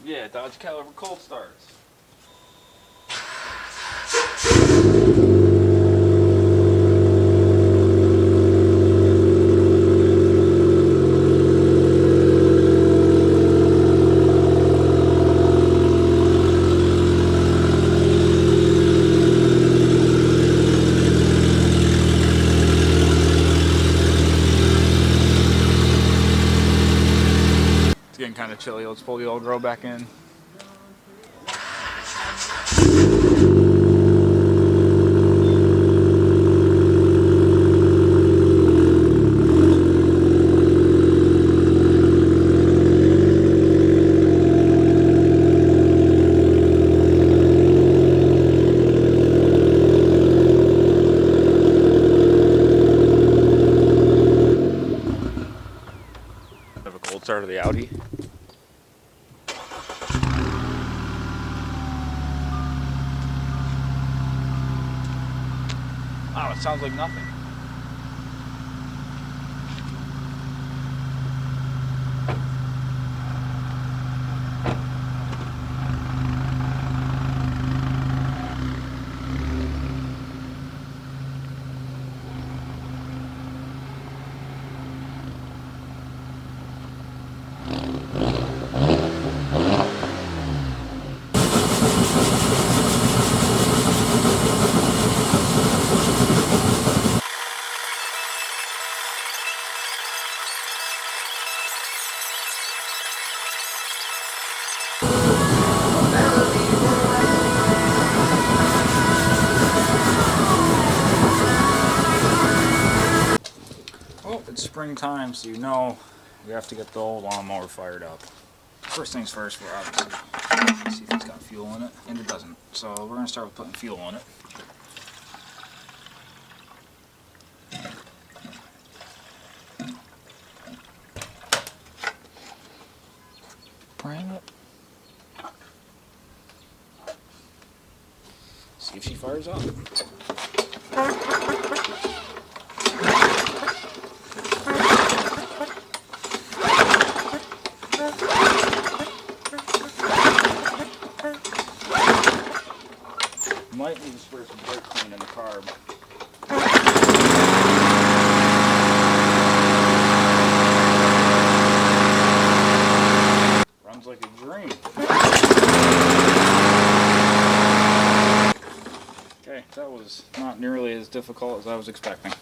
Yeah, Dodge Caliber cold starts. It's getting kind of chilly. Let's pull the old grow back in. Have a cold start of the Audi. Wow, it sounds like nothing. Well, it's springtime, so you know we have to get the old lawnmower fired up. First things first, we're obviously see if it's got fuel in it, and it doesn't. So we're going to start with putting fuel on it. Bring it. See if she fires up. Might need to spray some brake clean in the carb. Runs like a dream. Okay, that was not nearly as difficult as I was expecting.